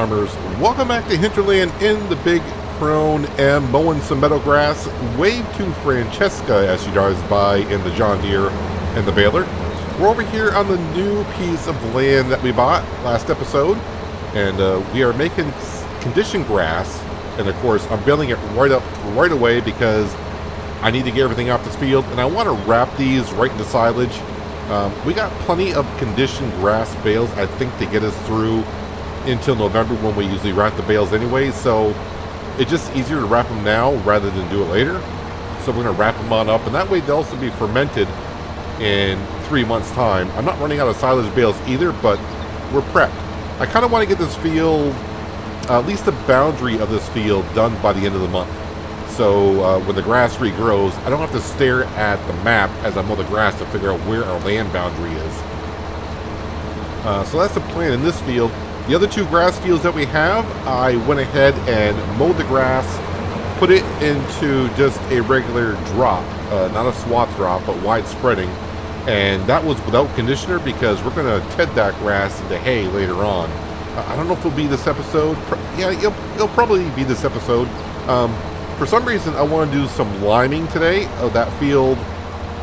farmers, welcome back to Hinterland in the Big Crone M, mowing some meadow grass. Wave to Francesca as she drives by in the John Deere and the baler. We're over here on the new piece of land that we bought last episode, and we are making conditioned grass, and of course I'm baling it right away because I need to get everything off this field, and I want to wrap these right into silage. We got plenty of conditioned grass bales, I think, to get us through until November when we usually wrap the bales anyway, so it's just easier to wrap them now rather than do it later. So we're going to wrap them on up, and that way they'll also be fermented in 3 months' time. I'm not running out of silage bales either, but we're prepped. I kind of want to get this field, at least the boundary of this field, done by the end of the month. So when the grass regrows, I don't have to stare at the map as I mow the grass to figure out where our land boundary is. So that's the plan in this field. The other two grass fields that we have, I went ahead and mowed the grass, put it into just a regular drop, not a swath drop, but wide spreading. And that was without conditioner because we're going to ted that grass into hay later on. I don't know if it'll be this episode. Yeah, it'll probably be this episode. For some reason, I want to do some liming today of that field.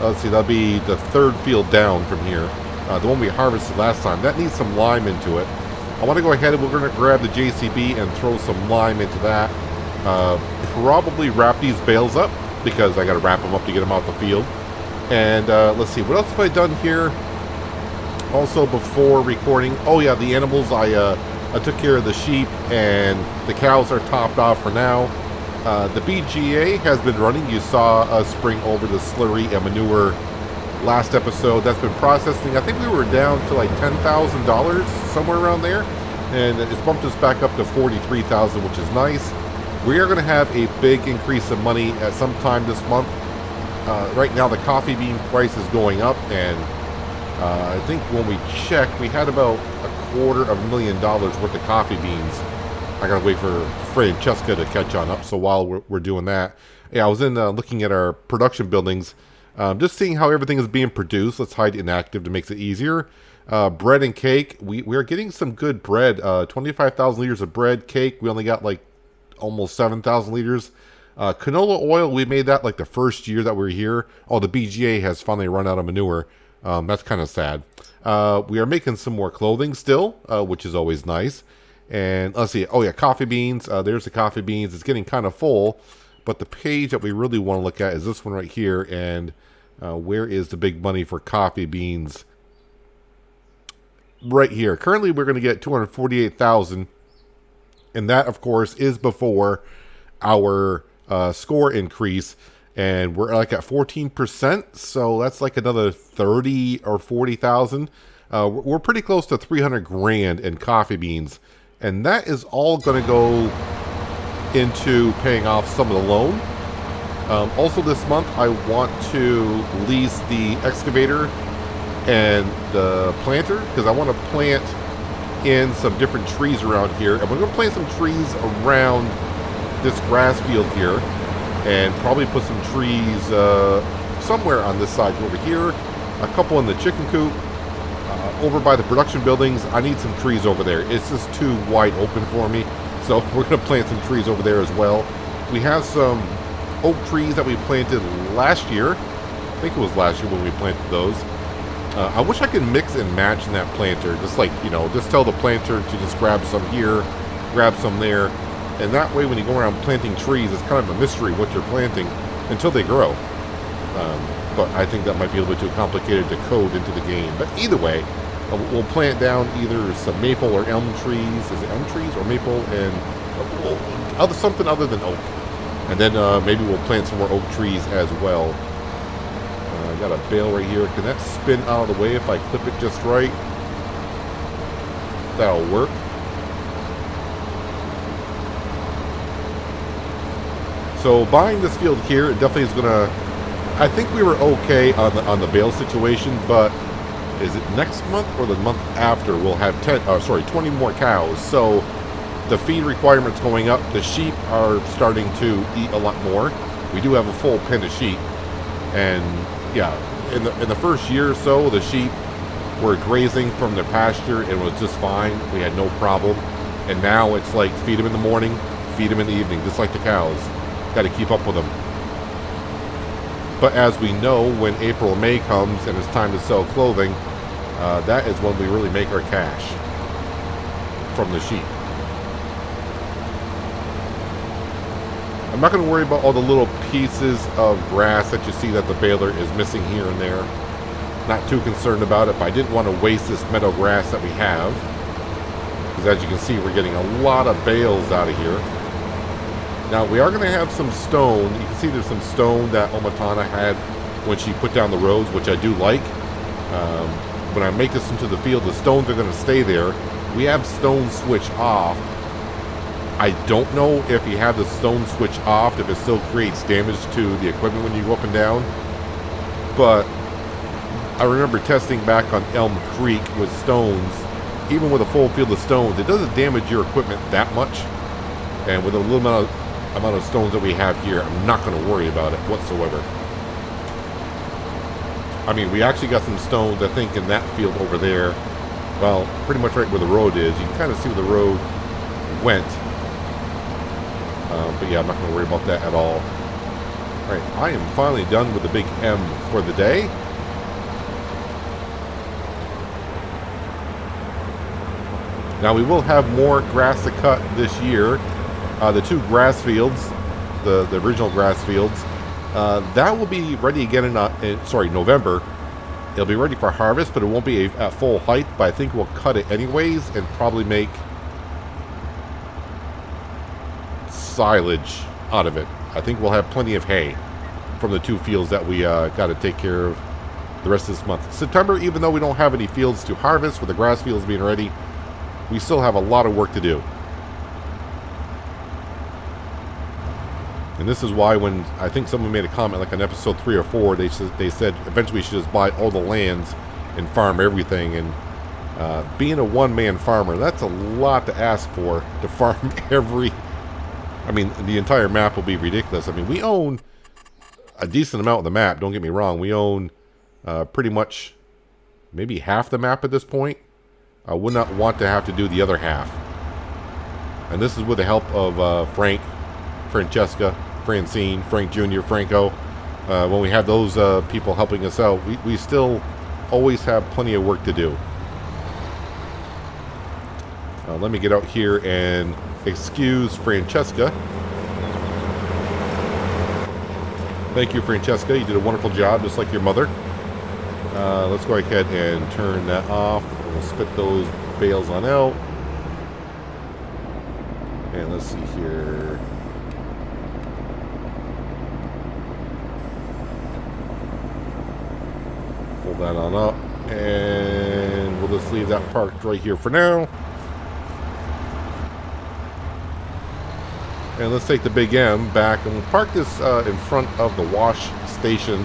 Let's see, that'll be the third field down from here. The one we harvested last time. That needs some lime into it. I want to go ahead and we're going to grab the JCB and throw some lime into that. Probably wrap these bales up because I got to wrap them up to get them out the field. And let's see, what else have I done here? Also before recording, oh yeah, the animals, I took care of the sheep and the cows are topped off for now. The BGA has been running. You saw us bring over the slurry and manure last episode. That's been processing. I think we were down to like $10,000, somewhere around there. And it's bumped us back up to $43,000, which is nice. We are going to have a big increase of money at some time this month. Right now the coffee bean price is going up, and I think when we checked, we had about $250,000 worth of coffee beans. I gotta wait for Francesca to catch on up, so while we're doing that, yeah, I was in looking at our production buildings, just seeing how everything is being produced. Let's hide inactive to make it easier. Bread and cake, we are getting some good bread, 25,000 liters of bread. Cake, we only got like almost 7,000 liters. Canola oil, we made that like the first year that we were here. Oh, the BGA has finally run out of manure. That's kind of sad. We are making some more clothing still, which is always nice. And let's see. Oh yeah, coffee beans. There's the coffee beans. It's getting kind of full, but the page that we really want to look at is this one right here. And where is the big money for coffee beans? Right here. Currently, we're going to get $248,000, and that, of course, is before our score increase. And we're like at 14%, so that's like another 30 or 40,000. We're pretty close to 300 grand in coffee beans. And that is all going to go into paying off some of the loan. Also this month, I want to lease the excavator and the planter because I want to plant in some different trees around here. And we're going to plant some trees around this grass field here and probably put some trees somewhere on this side over here. A couple in the chicken coop. Over by the production buildings, I need some trees over there. It's just too wide open for me. So we're going to plant some trees over there as well. We have some oak trees that we planted last year. I think it was last year when we planted those. I wish I could mix and match in that planter. Just like, you know, just tell the planter to just grab some here, grab some there. And that way when you go around planting trees, it's kind of a mystery what you're planting until they grow. But I think that might be a little bit too complicated to code into the game. But either way, we'll plant down either some maple or elm trees. Is it elm trees or maple and something other than oak? And then maybe we'll plant some more oak trees as well. I got a bale right here. Can that spin out of the way if I clip it just right? That'll work. So buying this field here, it definitely is gonna. I think we were okay on the bale situation, but is it next month or the month after we'll have 20 more cows. So the feed requirement's going up. The sheep are starting to eat a lot more. We do have a full pen of sheep, and yeah, in the first year or so, the sheep were grazing from the pasture and was just fine. We had no problem. And now it's like feed them in the morning, feed them in the evening, just like the cows. Got to keep up with them. But as we know, when April or May comes and it's time to sell clothing, that is when we really make our cash from the sheep. I'm not going to worry about all the little pieces of grass that you see that the baler is missing here and there. Not too concerned about it, but I didn't want to waste this meadow grass that we have. Because as you can see, we're getting a lot of bales out of here. Now, we are going to have some stone. You can see there's some stone that Omatana had when she put down the roads, which I do like. When I make this into the field, the stones are going to stay there. We have stone switch off. I don't know if you have the stone switch off, if it still creates damage to the equipment when you go up and down. But I remember testing back on Elm Creek with stones. Even with a full field of stones, it doesn't damage your equipment that much. And with a little amount of stones that we have here, I'm not going to worry about it whatsoever. I mean, we actually got some stones, I think, in that field over there. Well, pretty much right where the road is. You can kind of see where the road went. But yeah, I'm not going to worry about that at all. Alright, I am finally done with the big M for the day. Now we will have more grass to cut this year. The two grass fields, the original grass fields, that will be ready again in November. It'll be ready for harvest, but it won't be at full height. But I think we'll cut it anyways and probably make silage out of it. I think we'll have plenty of hay from the two fields that we got to take care of the rest of this month. September, even though we don't have any fields to harvest with the grass fields being ready, we still have a lot of work to do. And this is why when I think someone made a comment like on episode 3 or 4, they said eventually we should just buy all the lands and farm everything. And being a one-man farmer, that's a lot to ask for, to farm the entire map will be ridiculous. I mean, we own a decent amount of the map, don't get me wrong. We own pretty much maybe half the map at this point. I would not want to have to do the other half. And this is with the help of Frank, Francesca, Francine, Frank Jr., Franco. When we have those people helping us out, we still always have plenty of work to do. Let me get out here and excuse Francesca. Thank you, Francesca. You did a wonderful job, just like your mother. Let's go ahead and turn that off. We'll spit those bales on out. And let's see here. Pull that on up. And we'll just leave that parked right here for now. And let's take the Big M back and we'll park this in front of the wash station.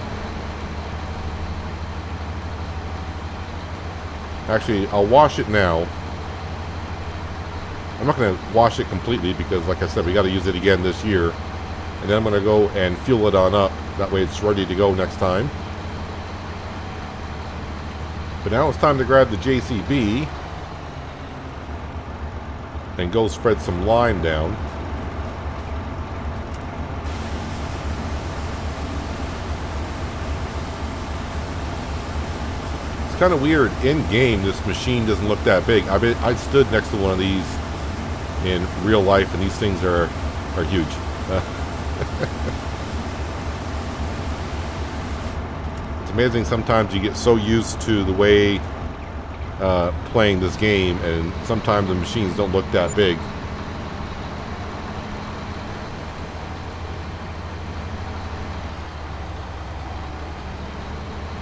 Actually, I'll wash it now. I'm not going to wash it completely because, like I said, we got to use it again this year. And then I'm going to go and fuel it on up. That way it's ready to go next time. But now it's time to grab the JCB and go spread some lime down. Kind of weird in game. This machine doesn't look that big. I stood next to one of these in real life, and these things are huge. It's amazing. Sometimes you get so used to the way playing this game, and sometimes the machines don't look that big.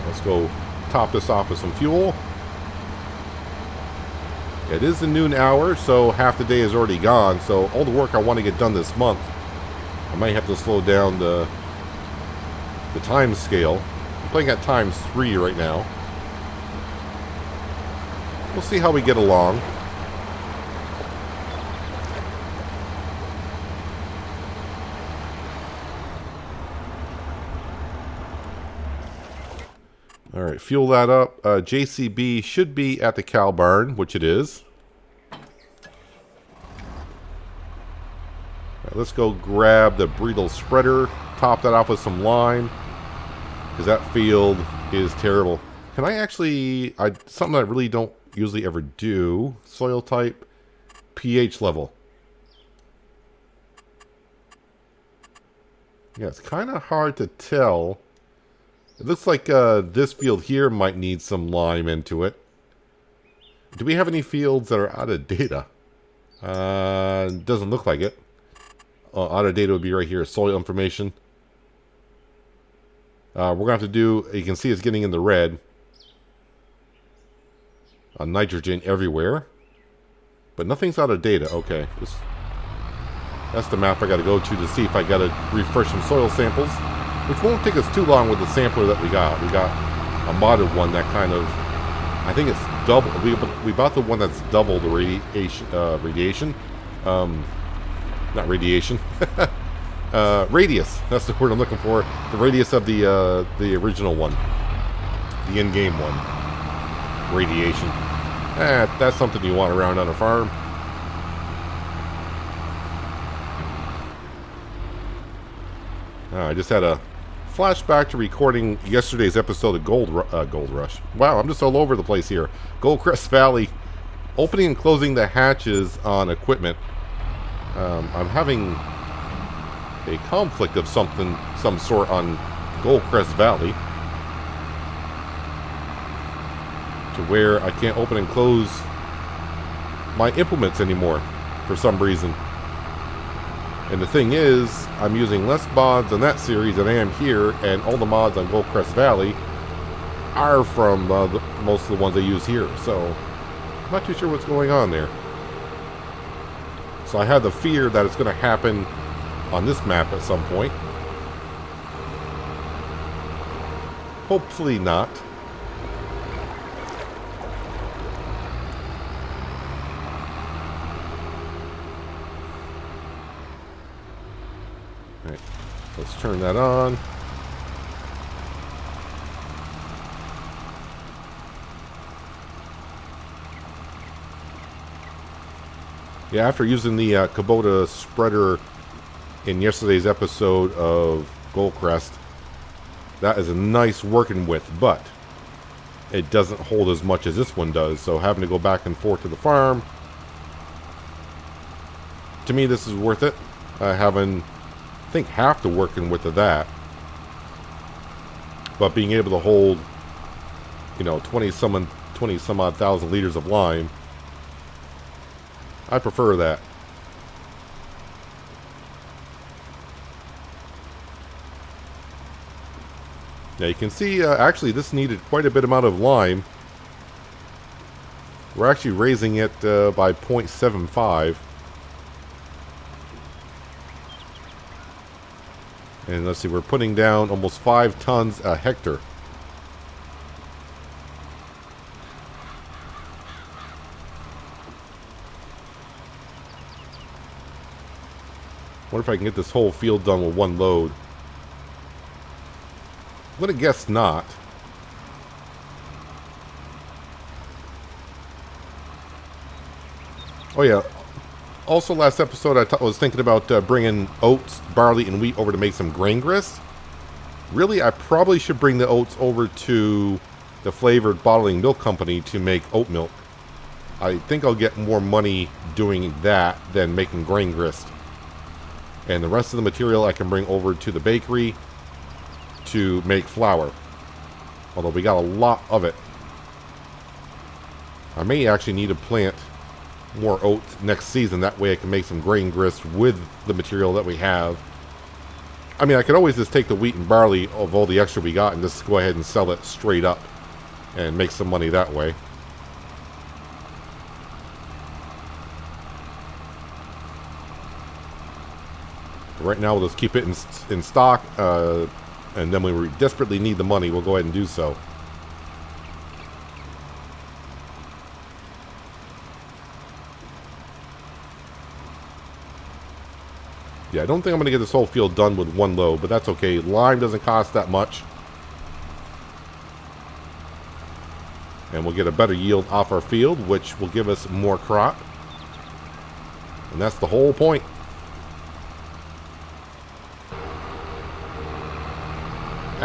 Let's go top this off with some fuel. It is the noon hour, so half the day is already gone. So all the work I want to get done this month, I might have to slow down the time scale. I'm playing at ×3 right now. We'll see how we get along. Alright, fuel that up. JCB should be at the cow barn, which it is. let's go grab the Bredal spreader, top that off with some lime, because that field is terrible. Can I actually, something I really don't usually ever do, soil type, pH level. Yeah, it's kind of hard to tell. It looks like this field here might need some lime into it. Do we have any fields that are out of data? Doesn't look like it. Out of data would be right here, soil information. We're going to have to do, you can see it's getting in the red. Nitrogen everywhere. But nothing's out of data. Okay. That's the map I got to go to see if I got to refresh some soil samples. Which won't take us too long with the sampler that we got. We got a modded one that kind of, I think it's double. We bought the one that's double the radiation. Not radiation. Radius. That's the word I'm looking for. The radius of the original one. The in-game one. Radiation. That's something you want around on a farm. I just had a flashback to recording yesterday's episode of Gold Rush. Wow, I'm just all over the place here. Goldcrest Valley. Opening and closing the hatches on equipment. I'm having a conflict of some sort on Goldcrest Valley. To where I can't open and close my implements anymore for some reason. And the thing is, I'm using less mods on that series than I am here, and all the mods on Goldcrest Valley are from most of the ones I use here. So, I'm not too sure what's going on there. So I have the fear that it's going to happen on this map at some point. Hopefully not. Alright, let's turn that on. Yeah, after using the Kubota spreader in yesterday's episode of Goldcrest, that is a nice working width, but it doesn't hold as much as this one does, so having to go back and forth to the farm, to me this is worth it. Having, I think, half the working width of that, but being able to hold, you know, 20 some odd thousand liters of lime, I prefer that. Now you can see, actually this needed quite a bit amount of lime. We're actually raising it by 0.75. And let's see, we're putting down almost 5 tons a hectare. Wonder if I can get this whole field done with one load. I'm going to guess not. Oh yeah. Also last episode I was thinking about bringing oats, barley, and wheat over to make some grain grist. Really, I probably should bring the oats over to the flavored bottling milk company to make oat milk. I think I'll get more money doing that than making grain grist. And the rest of the material I can bring over to the bakery to make flour. Although we got a lot of it. I may actually need to plant more oats next season. That way I can make some grain grist with the material that we have. I mean, I could always just take the wheat and barley of all the extra we got and just go ahead and sell it straight up and make some money that way. Right now, we'll just keep it in stock, and then when we desperately need the money, we'll go ahead and do so. Yeah, I don't think I'm going to get this whole field done with one load, but that's okay. Lime doesn't cost that much. And we'll get a better yield off our field, which will give us more crop. And that's the whole point.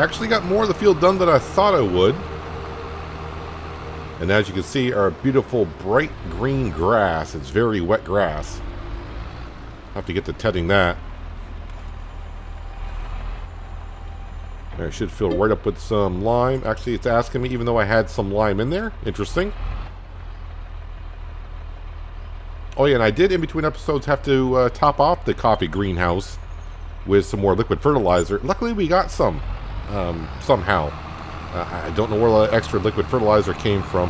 Actually got more of the field done than I thought I would. And as you can see, our beautiful bright green grass. It's very wet grass. I'll have to get to tedding that. I should fill right up with some lime. Actually, it's asking me even though I had some lime in there. Interesting. Oh yeah, and I did in between episodes have to top off the coffee greenhouse with some more liquid fertilizer. Luckily, we got some somehow. I don't know where the extra liquid fertilizer came from.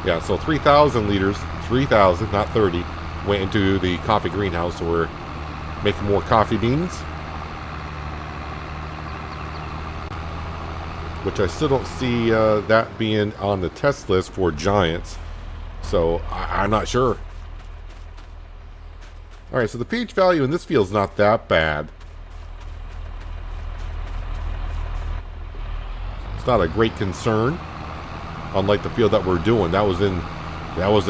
Yeah, so 3,000 liters, 3,000, not 30, went into the coffee greenhouse. So we're making more coffee beans. Which I still don't see that being on the test list for giants. So I'm not sure. Alright, so the pH value in this field is not that bad. It's not a great concern. Unlike the field that we're doing. That was in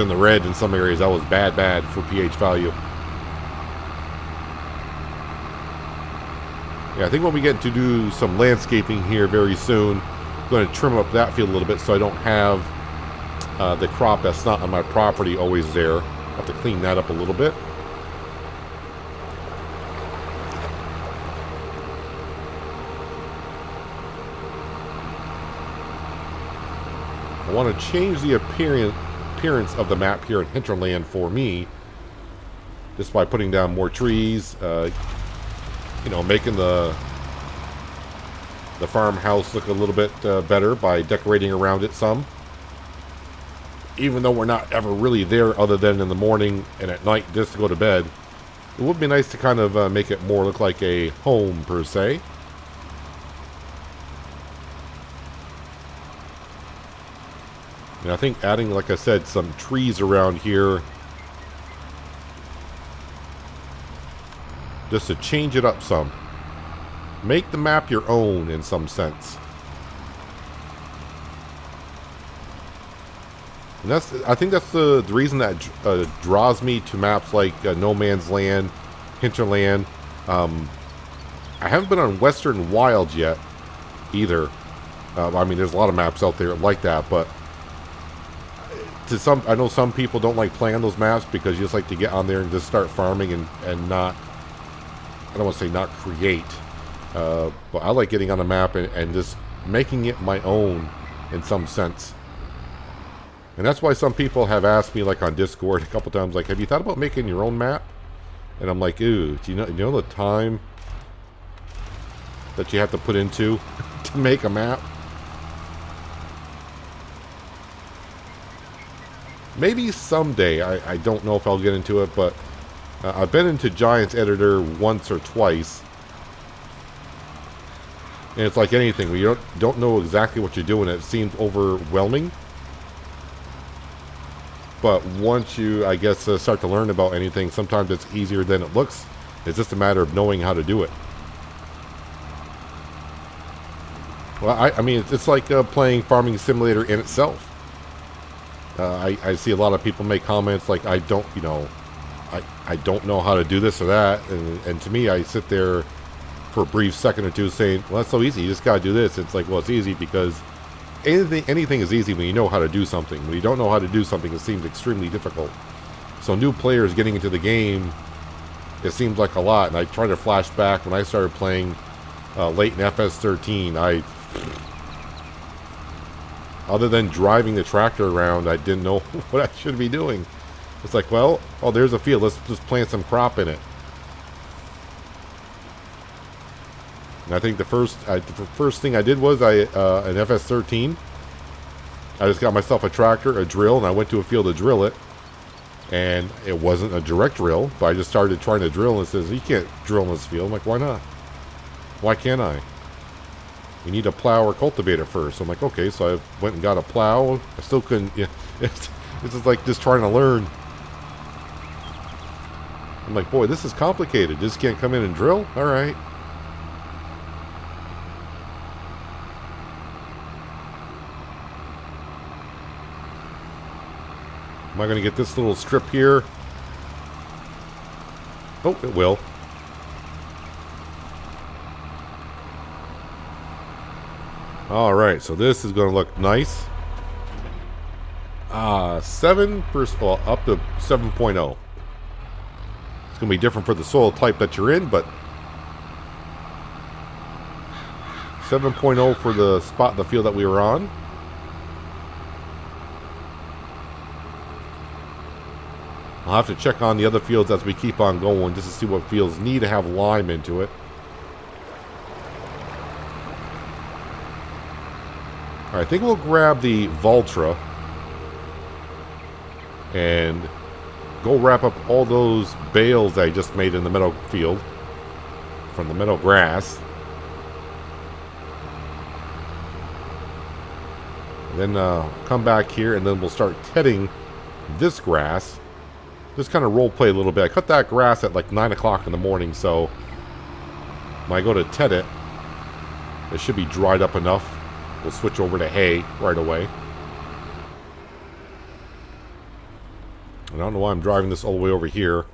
the red in some areas. That was bad for pH value. Yeah, I think when we get to do some landscaping here very soon, I'm going to trim up that field a little bit so I don't have the crop that's not on my property always there. I'll have to clean that up a little bit. I want to change the appearance of the map here in Hinterland for me, just by putting down more trees, you know, making the farmhouse look a little bit better by decorating around it some. Even though we're not ever really there other than in the morning and at night just to go to bed, it would be nice to kind of make it more look like a home per se. And I think adding, like I said, some trees around here just to change it up some. Make the map your own in some sense. And I think that's the reason that draws me to maps like No Man's Land, Hinterland. I haven't been on Western Wilds yet either. I mean, there's a lot of maps out there like that, but I know some people don't like playing on those maps because you just like to get on there and just start farming and not, I don't want to say not create, but I like getting on a map and just making it my own in some sense. And that's why some people have asked me, like on Discord a couple times, like, have you thought about making your own map? And I'm like, ooh, do you know the time that you have to put into to make a map? Maybe someday. I don't know if I'll get into it, but I've been into Giants Editor once or twice. And it's like anything. When you don't know exactly what you're doing, it seems overwhelming. But once you, I guess, start to learn about anything, sometimes it's easier than it looks. It's just a matter of knowing how to do it. Well, I mean, it's like playing Farming Simulator in itself. I see a lot of people make comments like, I don't know how to do this or that. And to me, I sit there for a brief second or two saying, well, that's so easy. You just got to do this. It's like, well, it's easy because anything is easy when you know how to do something. When you don't know how to do something, it seems extremely difficult. So new players getting into the game, it seems like a lot. And I try to flash back when I started playing late in FS13. Other than driving the tractor around, I didn't know what I should be doing. It's like, well, oh, there's a field. Let's just plant some crop in it. And I think the first thing I did was an FS13. I just got myself a tractor, a drill, and I went to a field to drill it. And it wasn't a direct drill, but I just started trying to drill, and it says, you can't drill in this field. I'm like, why not? Why can't I? You need a plow or cultivator first. So I'm like, okay, so I went and got a plow. I still couldn't, yeah, it's just like just trying to learn. I'm like, boy, this is complicated. Just can't come in and drill? All right. Am I going to get this little strip here? Oh, it will. Alright, so this is going to look nice. 7%, well, up to 7.0. It's going to be different for the soil type that you're in, but 7.0 for the spot, the field that we were on. I'll have to check on the other fields as we keep on going just to see what fields need to have lime into it. Alright, I think we'll grab the Valtra and go wrap up all those bales that I just made in the meadow field from the meadow grass. And then come back here and then we'll start tedding this grass. Just kind of role play a little bit. I cut that grass at like 9 o'clock in the morning, so when I go to ted it, it should be dried up enough. We'll switch over to hay right away. I don't know why I'm driving this all the way over here.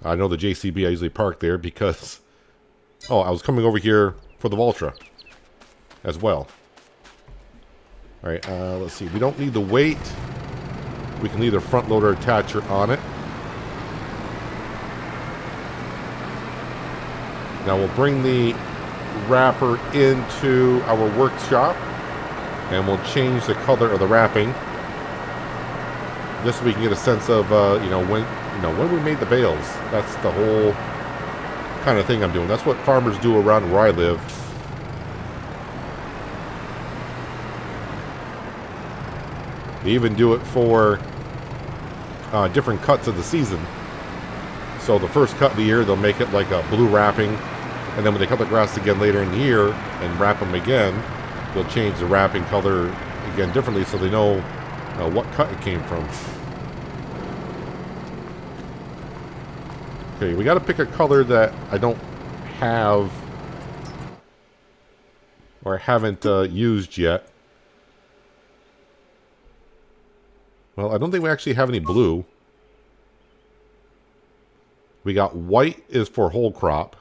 I know the JCB I usually park there because... Oh, I was coming over here for the Valtra as well. Alright, let's see. We don't need the weight. We can leave the front loader attacher on it. Now we'll bring the wrapper into our workshop and we'll change the color of the wrapping. Just so we can get a sense of, when we made the bales. That's the whole kind of thing I'm doing. That's what farmers do around where I live. They even do it for different cuts of the season. So the first cut of the year, they'll make it like a blue wrapping. And then when they cut the grass again later in the year and wrap them again, they'll change the wrapping color again differently so they know what cut it came from. Okay, we got to pick a color that I don't have or haven't used yet. Well, I don't think we actually have any blue. We got white is for whole crop.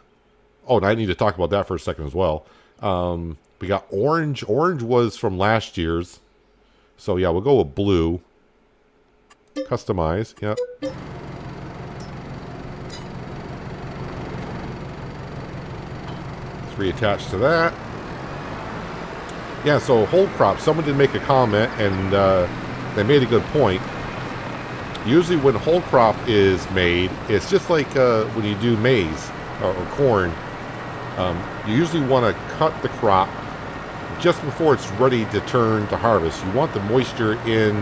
Oh, and I need to talk about that for a second as well. We got orange. Orange was from last year's. So, yeah, we'll go with blue. Customize. Yep. Let's reattach to that. Yeah, so whole crop. Someone did make a comment, and they made a good point. Usually when whole crop is made, it's just like when you do maize or corn. You usually want to cut the crop just before it's ready to turn to harvest. You want the moisture in,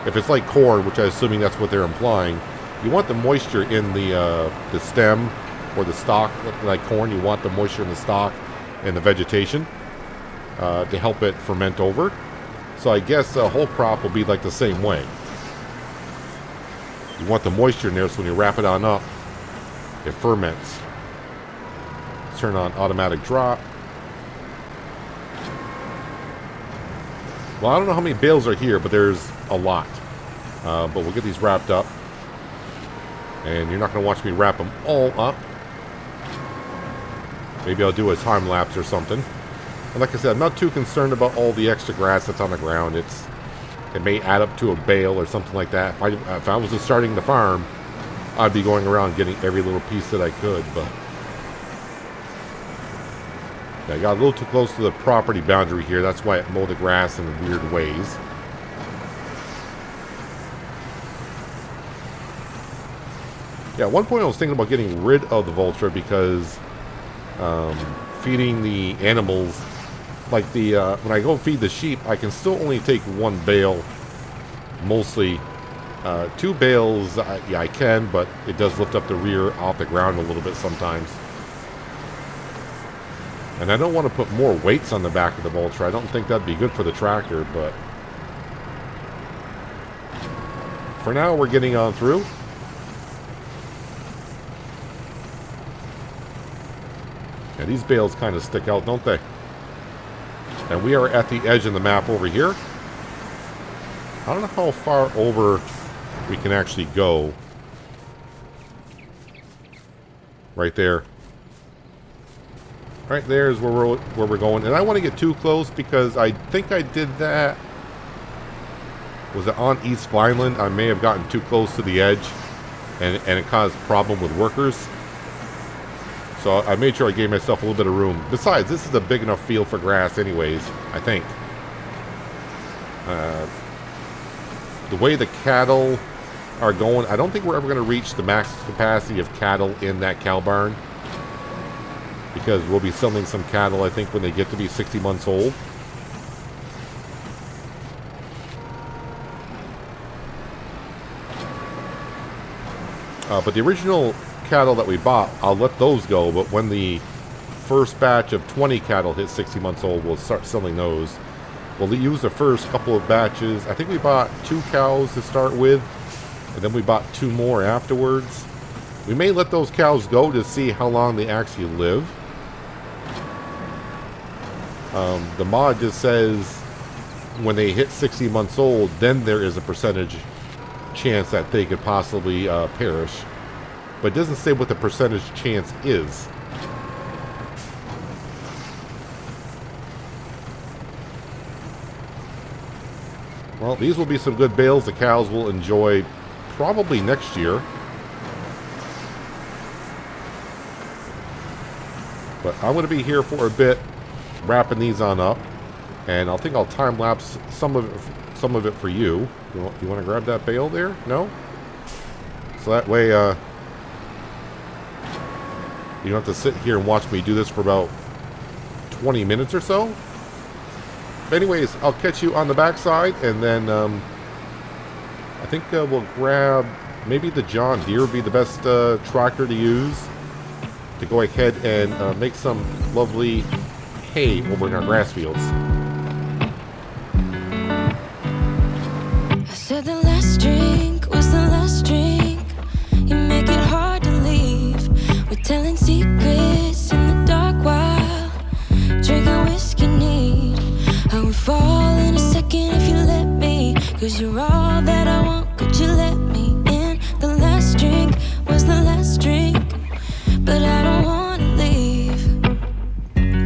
if it's like corn, which I'm assuming that's what they're implying, you want the moisture in the stem or the stalk, like corn. You want the moisture in the stalk and the vegetation to help it ferment over. So I guess a whole crop will be like the same way. You want the moisture in there so when you wrap it on up, it ferments. Let's turn on automatic drop. Well, I don't know how many bales are here, but there's a lot. But we'll get these wrapped up. And you're not going to watch me wrap them all up. Maybe I'll do a time lapse or something. And like I said, I'm not too concerned about all the extra grass that's on the ground. It may add up to a bale or something like that. If I was just starting the farm, I'd be going around getting every little piece that I could. But yeah, I got a little too close to the property boundary here. That's why it mowed the grass in weird ways. Yeah, at one point I was thinking about getting rid of the Valtra because feeding the animals, like when I go feed the sheep, I can still only take one bale, mostly. 2 bales, yeah, I can, but it does lift up the rear off the ground a little bit sometimes. And I don't want to put more weights on the back of the Valtra. I don't think that'd be good for the tractor, but for now, we're getting on through. Yeah, these bales kind of stick out, don't they? And we are at the edge of the map over here. I don't know how far over we can actually go. Right there. Right there is where we're going. And I want to get too close because I think I did that. Was it on East Vineland? I may have gotten too close to the edge. And it caused a problem with workers. So I made sure I gave myself a little bit of room. Besides, this is a big enough field for grass anyways, I think. The way the cattle are going, I don't think we're ever going to reach the max capacity of cattle in that cow barn. Because we'll be selling some cattle, I think, when they get to be 60 months old. But the original cattle that we bought, I'll let those go. But when the first batch of 20 cattle hit 60 months old, we'll start selling those. We'll use the first couple of batches. I think we bought 2 cows to start with. And then we bought 2 more afterwards. We may let those cows go to see how long they actually live. The mod just says when they hit 60 months old, then there is a percentage chance that they could possibly perish. But it doesn't say what the percentage chance is. Well, these will be some good bales the cows will enjoy probably next year. But I'm going to be here for a bit, wrapping these on up. And I think I'll time-lapse some of it for you. You want to grab that bale there? No? So that way, you don't have to sit here and watch me do this for about 20 minutes or so. But anyways, I'll catch you on the backside, and then I think we'll grab, maybe the John Deere would be the best tractor to use to go ahead and make some lovely hay over in our grass fields. I said the last drink was the last drink. You make it hard to leave. We're telling secrets in the dark while drinking whiskey neat. I would fall in a second if you let me, 'cause you're all that I want. Could you let me in? The last drink was the last drink, but I don't wanna leave.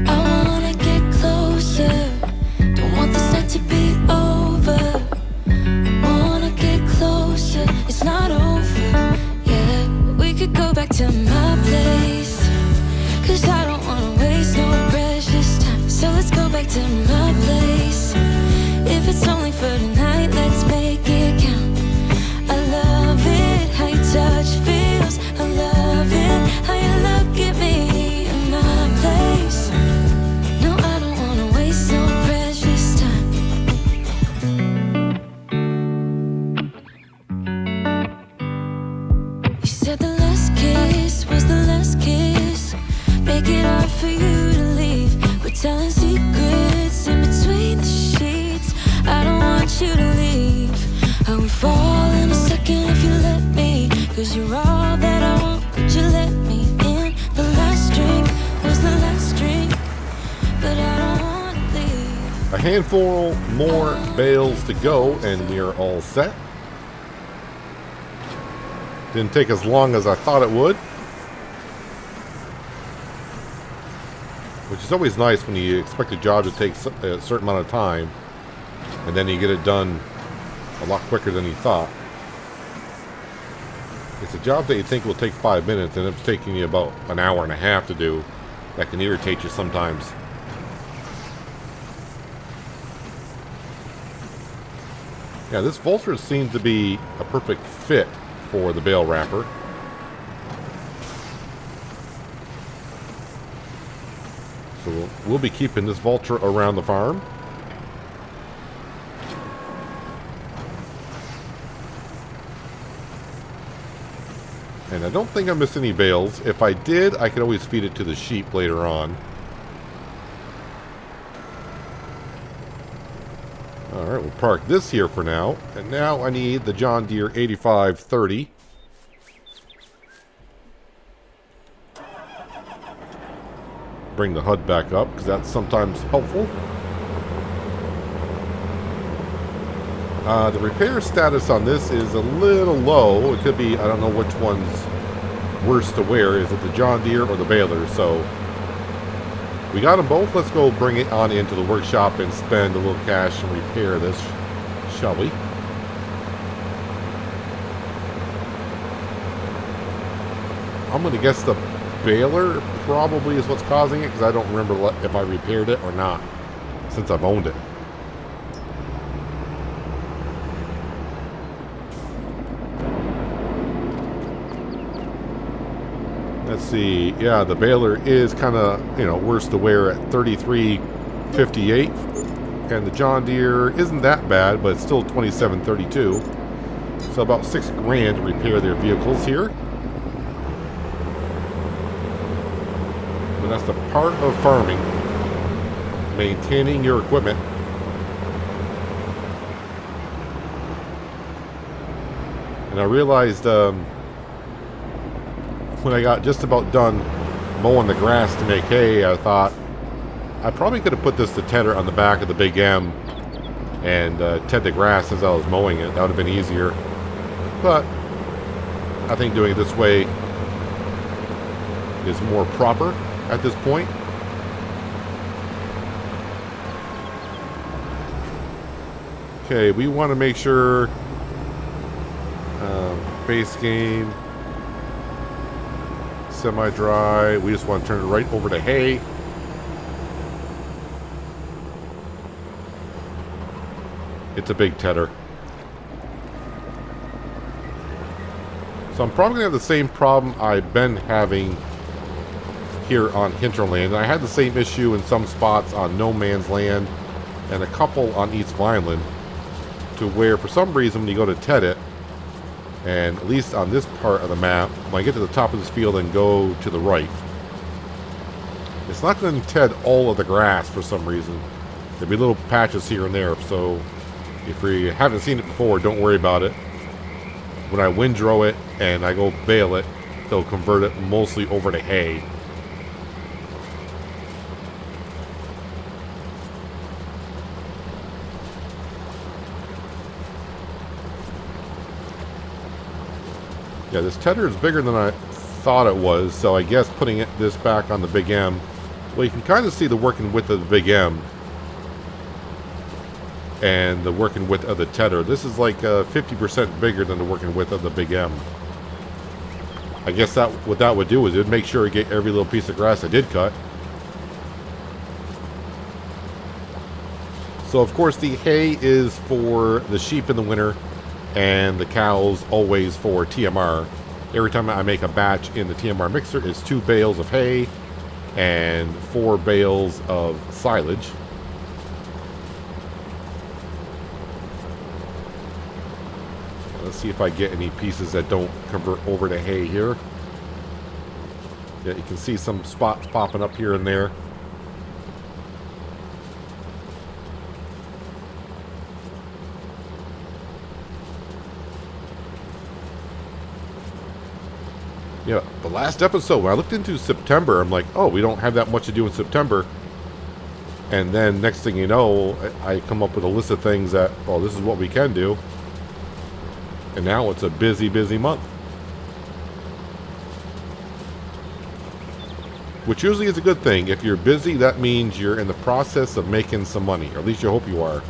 I wanna get closer. Don't want this night to be over. Wanna get closer. It's not over yet. We could go back to my place, 'cause I don't wanna waste no precious time. So let's go back to my place. If it's only for tonight, let's make it count. I love it, how your touch feels. I love it, how you look at me in my place. No, I don't wanna waste no precious time. You said the last kiss was the last kiss. Make it hard for you to leave. We're telling secrets in between the sheets. I don't want you to leave. I would fall in a second if you let me, 'cause you're all that I want. Could you let me in? The last drink was the last drink, but I don't want to leave. A handful more bales to go, and we are all set. Didn't take as long as I thought it would. Which is always nice when you expect a job to take a certain amount of time, and then you get it done a lot quicker than you thought. It's a job that you think will take 5 minutes, and it's taking you about an hour and a half to do. That can irritate you sometimes. Yeah, this Vulture seems to be a perfect fit for the bale wrapper. So we'll be keeping this Vulture around the farm. And I don't think I missed any bales. If I did, I could always feed it to the sheep later on. Alright, we'll park this here for now. And now I need the John Deere 8530. Bring the HUD back up, because that's sometimes helpful. The repair status on this is a little low. It could be, I don't know which one's worse to wear. Is it the John Deere or the baler? So We got them both. Let's go bring it on into the workshop and spend a little cash and repair this, shall we? I'm going to guess the baler probably is what's causing it, because I don't remember if I repaired it or not since I've owned it. Let's see. Yeah, the baler is kind of, worse to wear at $33.58, and the John Deere isn't that bad, but it's still $27.32. So about $6,000 to repair their vehicles here. And that's the part of farming, maintaining your equipment. And I realized when I got just about done mowing the grass to make hay, I thought I probably could have put this to tedder on the back of the Big M and ted the grass as I was mowing it. That would have been easier. But I think doing it this way is more proper at this point. Okay, we want to make sure base game, semi-dry. We just want to turn it right over to hay. It's a big tedder. So I'm probably going to have the same problem I've been having here on Hinterland. I had the same issue in some spots on No Man's Land and a couple on East Vineland, to where for some reason when you go to ted it, and at least on this part of the map, when I get to the top of this field and go to the right, it's not going to ted all of the grass for some reason. There'll be little patches here and there, so if you haven't seen it before, don't worry about it. When I windrow it and I go bale it, they'll convert it mostly over to hay. Yeah, this tedder is bigger than I thought it was, so I guess putting this back on the Big M, well, you can kind of see the working width of the Big M and the working width of the tedder. This is like 50% bigger than the working width of the Big M. I guess that what that would do is it would make sure it get every little piece of grass I did cut. So of course the hay is for the sheep in the winter, and the cows always for TMR. Every time I make a batch in the TMR mixer, it's 2 bales of hay and 4 bales of silage. Let's see if I get any pieces that don't convert over to hay here. Yeah, you can see some spots popping up here and there. Yeah, the last episode, when I looked into September, I'm like, oh, we don't have that much to do in September. And then next thing you know, I come up with a list of things that, well, this is what we can do. And now it's a busy, busy month. Which usually is a good thing. If you're busy, that means you're in the process of making some money. Or at least you hope you are.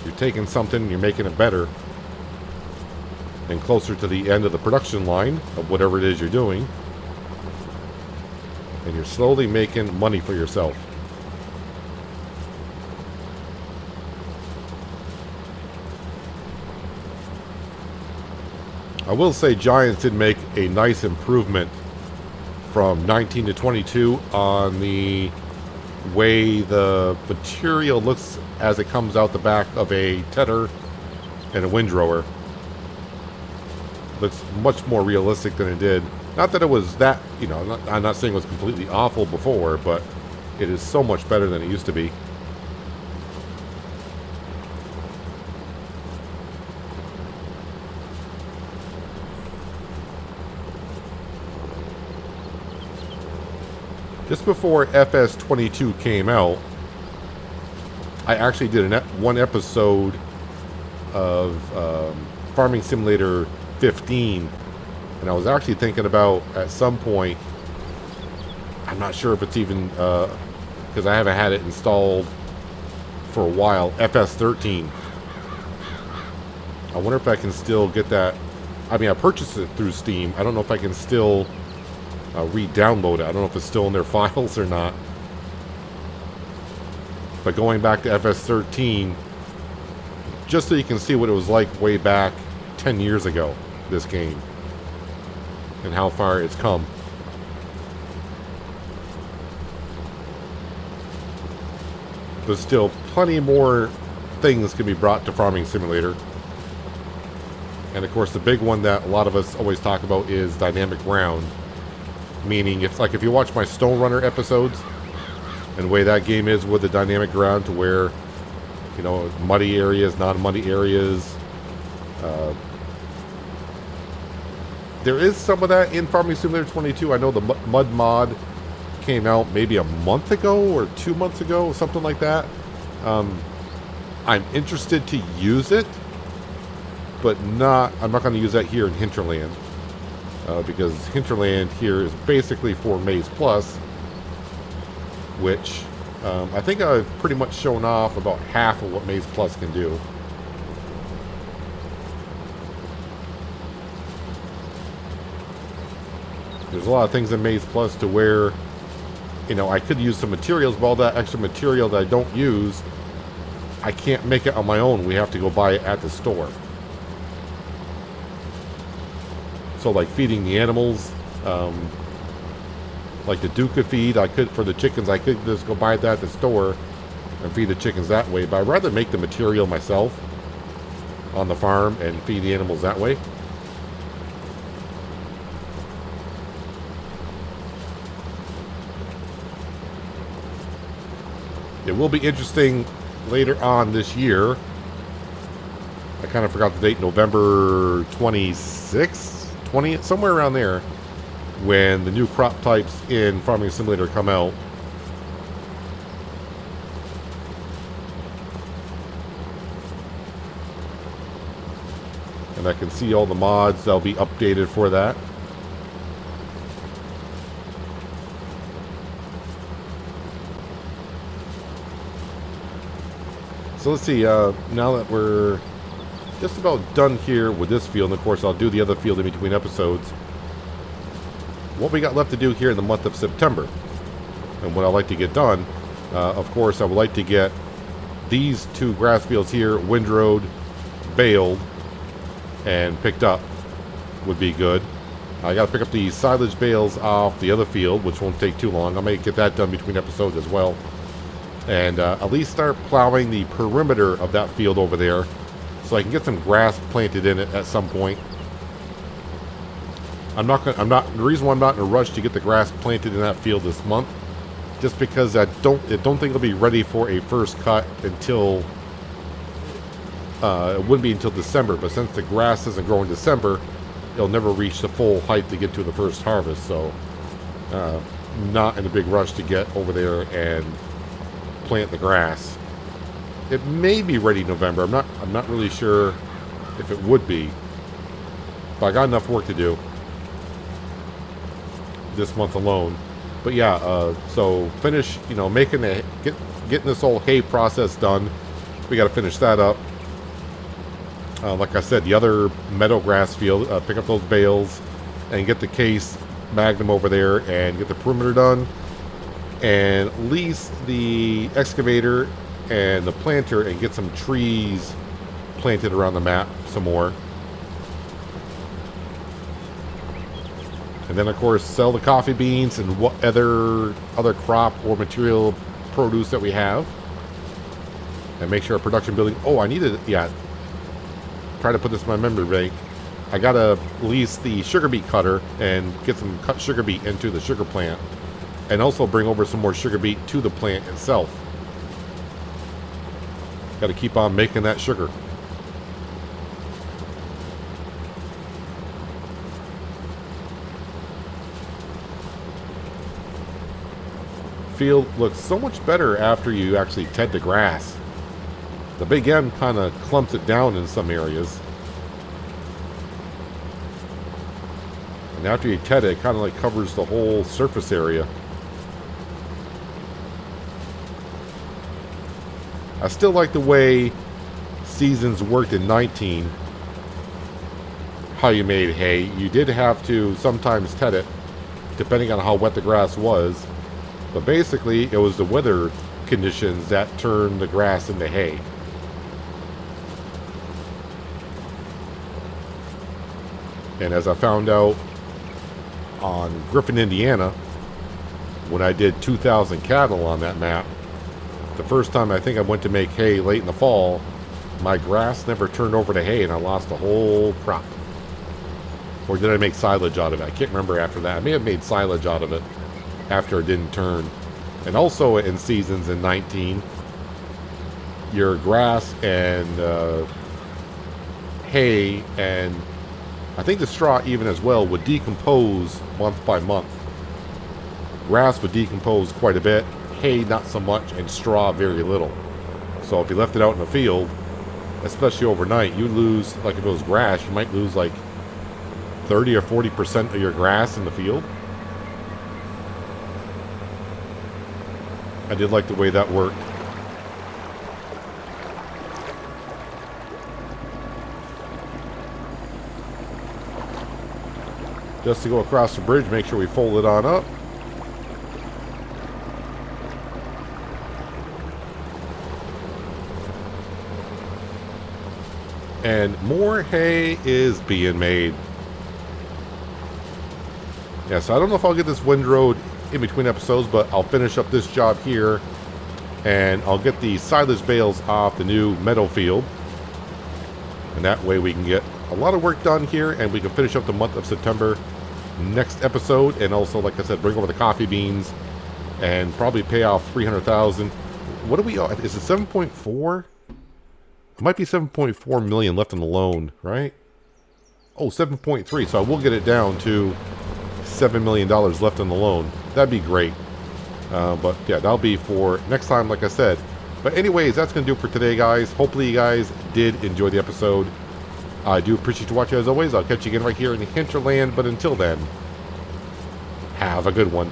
You're taking something, you're making it better. And closer to the end of the production line of whatever it is you're doing. And you're slowly making money for yourself. I will say Giants did make a nice improvement from 19 to 22 on the way the material looks as it comes out the back of a tedder and a windrower. Looks much more realistic than it did. Not that it was that, I'm not saying it was completely awful before, but it is so much better than it used to be. Just before FS22 came out, I actually did one episode of Farming Simulator 15, and I was actually thinking about at some point I'm not sure if it's even, because I haven't had it installed for a while, FS13. I wonder if I can still get that. I mean, I purchased it through Steam. I don't know if I can still re-download it. I don't know if it's still in their files or not. But going back to FS13, just so you can see what it was like way back 10 years ago, this game, and how far it's come. But still, plenty more things can be brought to Farming Simulator. And of course, the big one that a lot of us always talk about is dynamic ground. Meaning, it's like if you watch my Stone Runner episodes, and the way that game is with the dynamic ground to where, you know, muddy areas, non-muddy areas. There is some of that in Farming Simulator 22. I know the mud mod came out maybe a month ago or 2 months ago, something like that. I'm interested to use it, but I'm not going to use that here in Hinterland, because Hinterland here is basically for Maizeplus, which I think I've pretty much shown off about half of what Maizeplus can do. There's a lot of things in Maizeplus to where, you know, I could use some materials, but all that extra material that I don't use, I can't make it on my own. We have to go buy it at the store. So like feeding the animals, like the Duca feed, I could, for the chickens, I could just go buy that at the store and feed the chickens that way. But I'd rather make the material myself on the farm and feed the animals that way. It will be interesting later on this year. I kind of forgot the date, November 26th, 20th, somewhere around there, when the new crop types in Farming Simulator come out. And I can see all the mods that'll be updated for that. So let's see, now that we're just about done here with this field, and of course I'll do the other field in between episodes, what we got left to do here in the month of September, and what I'd like to get done, of course I would like to get these two grass fields here, windrowed, baled, and picked up would be good. I got to pick up the silage bales off the other field, which won't take too long. I may get that done between episodes as well. And at least start plowing the perimeter of that field over there, so I can get some grass planted in it at some point. The reason why I'm not in a rush to get the grass planted in that field this month, just because I don't think it'll be ready for a first cut until it wouldn't be until December. But since the grass doesn't grow in December, it'll never reach the full height to get to the first harvest. So, not in a big rush to get over there and plant the grass. It may be ready November. I'm not really sure if it would be, but I got enough work to do this month alone. But yeah, so finish, you know, getting this whole hay process done. We got to finish that up. Like I said, the other meadow grass field, pick up those bales and get the case magnum over there and get the perimeter done. And lease the excavator and the planter and get some trees planted around the map some more. And then of course sell the coffee beans and what other crop or material produce that we have. And make sure our production building, oh, I needed, yeah, try to put this in my memory bank. I gotta lease the sugar beet cutter and get some cut sugar beet into the sugar plant. And also bring over some more sugar beet to the plant itself. Got to keep on making that sugar. Field looks so much better after you actually ted the grass. The big M kind of clumps it down in some areas. And after you ted it, it kind of like covers the whole surface area. I still like the way seasons worked in 19. How you made hay. You did have to sometimes ted it, depending on how wet the grass was. But basically, it was the weather conditions that turned the grass into hay. And as I found out on Griffin, Indiana, when I did 2,000 cattle on that map, the first time I think I went to make hay late in the fall, my grass never turned over to hay and I lost a whole crop. Or did I make silage out of it? I can't remember after that. I may have made silage out of it after it didn't turn. And also in seasons in 19, your grass and hay and I think the straw even as well would decompose month by month. Grass would decompose quite a bit, hay not so much, and straw very little. So if you left it out in the field, especially overnight, you lose, like if it was grass, you might lose like 30 or 40% of your grass in the field. I did like the way that worked. Just to go across the bridge, make sure we fold it on up. And more hay is being made. Yeah, so I don't know if I'll get this windrowed in between episodes, but I'll finish up this job here. And I'll get the silage bales off the new meadow field. And that way we can get a lot of work done here, and we can finish up the month of September next episode. And also, like I said, bring over the coffee beans and probably pay off $300,000. What are we on? Is it 7.4? It might be 7.4 million left on the loan, right? Oh, 7.3. So I will get it down to $7 million left on the loan. That'd be great. But yeah, that'll be for next time, like I said. But anyways, that's going to do it for today, guys. Hopefully you guys did enjoy the episode. I do appreciate you watching as always. I'll catch you again right here in the Hinterland. But until then, have a good one.